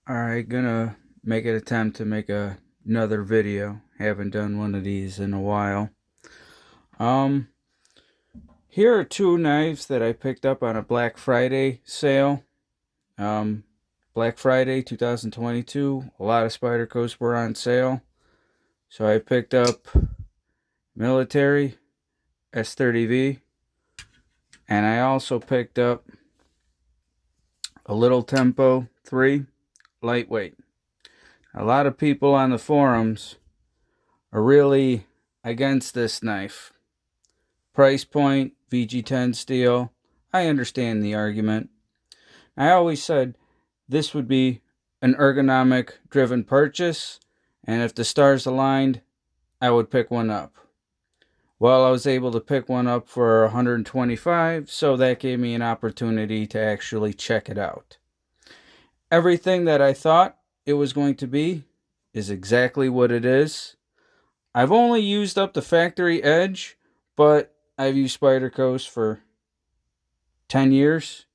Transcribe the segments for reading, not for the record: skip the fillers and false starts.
Alright, gonna make an attempt to make another video. Haven't done one of these in a while. Um, Here are two knives that I picked up on a Black Friday sale. Um, Black Friday 2022. A lot of Spydercos were on sale. So I picked up Military S30V. And I also picked up a Little Tempo 3 lightweight. A lot of people on the forums are really against this knife. Price point, VG10 steel. I understand the argument. I always said this would be an ergonomic driven purchase, and if the stars aligned, I would pick one up. Well, I was able to pick one up for $125, so that gave me an opportunity to actually check it out. Everything that I thought it was going to be is exactly what it is. I've only used up the factory edge, but I've used Spyderco's for 10 years,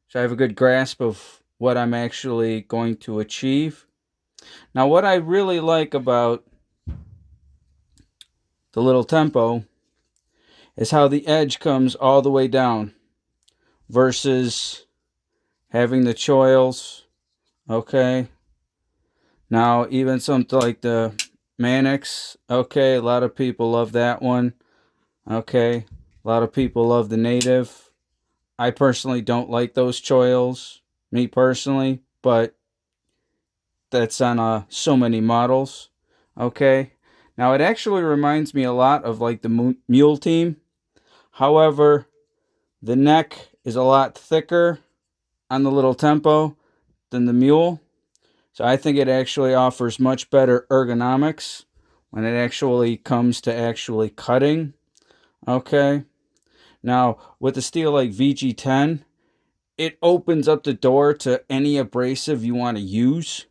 so I have a good grasp of what I'm actually going to achieve. Now, what I really like about the Little Tempo is how the edge comes all the way down versus having the choils. Okay. Now, even something like the Mannix. Okay, a lot of people love that one. Okay, a lot of people love the Native. I personally don't like those choils, me personally, but that's on so many models. Okay, now it actually reminds me a lot of like the Mule Team. However, the neck is a lot thicker on the Little Tempo than the Mule. So I think it actually offers much better ergonomics when it actually comes to actually cutting. Okay. Now, with a steel like VG10, it opens up the door to any abrasive you want to use.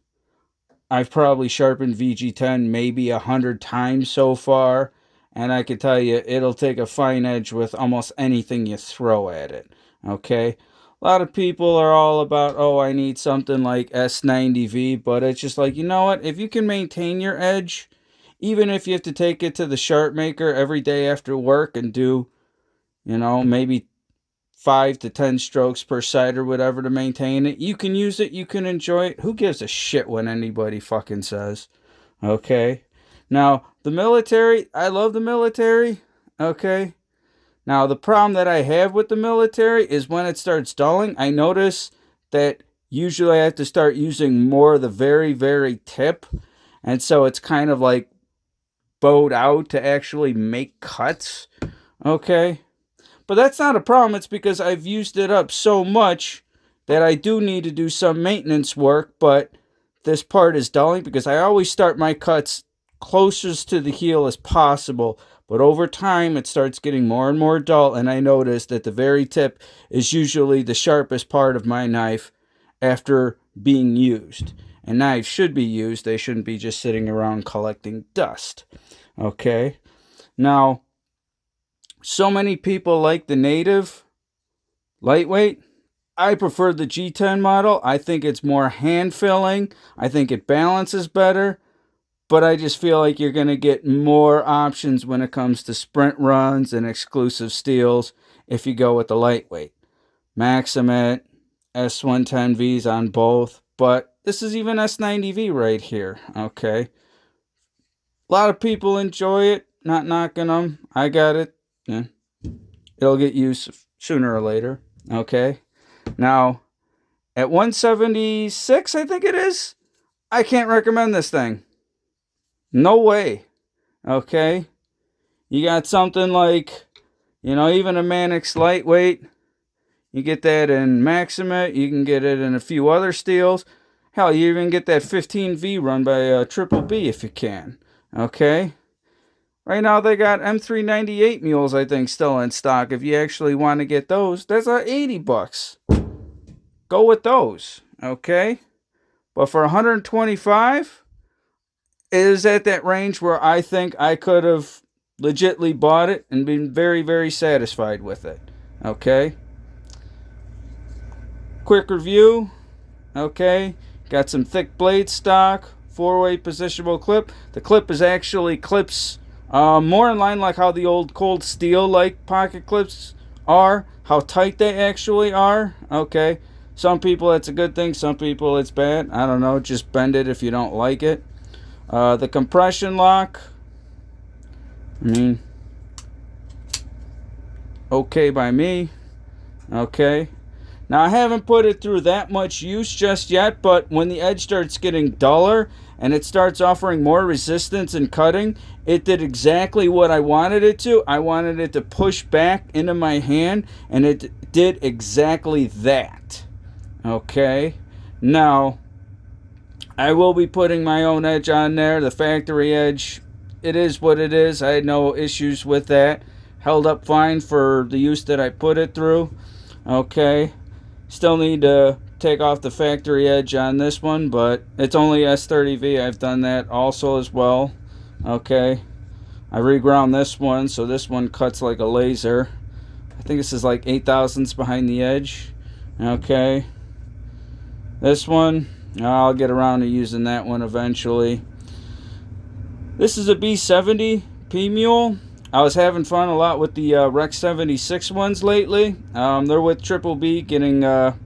I've probably sharpened VG10 maybe 100 times so far, and I can tell you it'll take a fine edge with almost anything you throw at it. Okay? A lot of people are all about, oh, I need something like S90V, but it's just like, you know what? If you can maintain your edge, even if you have to take it to the sharp maker every day after work and do, maybe 5 to 10 strokes per side or whatever to maintain it. You can use it, you can enjoy it. Who gives a shit what anybody fucking says? Okay. Now, the military, I love the military. Okay. Now, the problem that I have with the military is when it starts dulling, I notice that usually I have to start using more of the very, very tip. And so it's kind of like bowed out to actually make cuts. Okay. But that's not a problem. It's because I've used it up so much that I do need to do some maintenance work. But this part is dulling because I always start my cuts closest to the heel as possible. But over time, it starts getting more and more dull. And I notice that the very tip is usually the sharpest part of my knife after being used. And knives should be used. They shouldn't be just sitting around collecting dust. Okay. Now, so many people like the Native lightweight. I prefer the G10 model. I think it's more hand filling. I think it balances better. But I just feel like you're going to get more options when it comes to sprint runs and exclusive steels if you go with the lightweight. Maximate, S110Vs on both. But this is even S90V right here. Okay. A lot of people enjoy it. Not knocking them. I got it. Yeah. It'll get used sooner or later. Okay. Now, at 176, I think it is, I can't recommend this thing. No way. Okay. You got something like, even a Mannix lightweight. You get that in Maximate. You can get it in a few other steels. Hell, you even get that 15V run by Triple B if you can. Okay. Right now they got M398 mules, I think, still in stock. If you actually want to get those, that's $80. Go with those, okay? But for 125, it is at that range where I think I could have legitly bought it and been very, very satisfied with it, okay? Quick review, okay? Got some thick blade stock, 4-way positionable clip. The clip is actually clips more in line like how the old cold steel like pocket clips are, how tight they actually are. Okay, some people it's a good thing, some people it's bad. I don't know, just bend it if you don't like it. The compression lock, I mean, okay by me. Okay, now I haven't put it through that much use just yet, but when the edge starts getting duller and it starts offering more resistance and cutting, it did exactly what I wanted it to. I wanted it to push back into my hand, and it did exactly that. Okay, now I will be putting my own edge on there. The factory edge, it is what it is. I had no issues with that. Held up fine for the use that I put it through. Okay, still need to take off the factory edge on this one, but it's only S30V. I've done that also as well. Okay, I reground this one, so this one cuts like a laser. I think this is like 8 thousandths behind the edge. Okay, this one, I'll get around to using that one eventually. This is a B70 P-Mule. I was having fun a lot with the Rec 76 ones lately. They're with Triple B getting, well,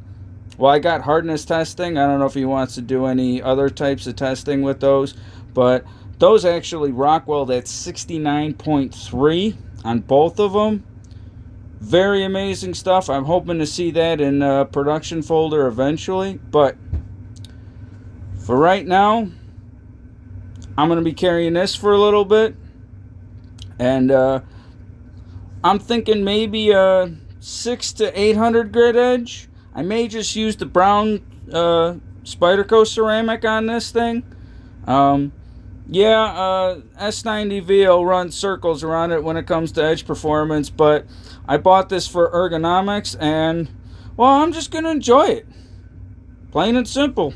I got hardness testing. I don't know if he wants to do any other types of testing with those, but those actually rock weld at 69.3 on both of them. Very amazing stuff. I'm hoping to see that in a production folder eventually, but for right now, I'm going to be carrying this for a little bit. And I'm thinking maybe a 600 to 800 grit edge. I may just use the brown spyderco ceramic on this thing. S90V will run circles around it when it comes to edge performance, but I bought this for ergonomics, and well, I'm just going to enjoy it. Plain and simple.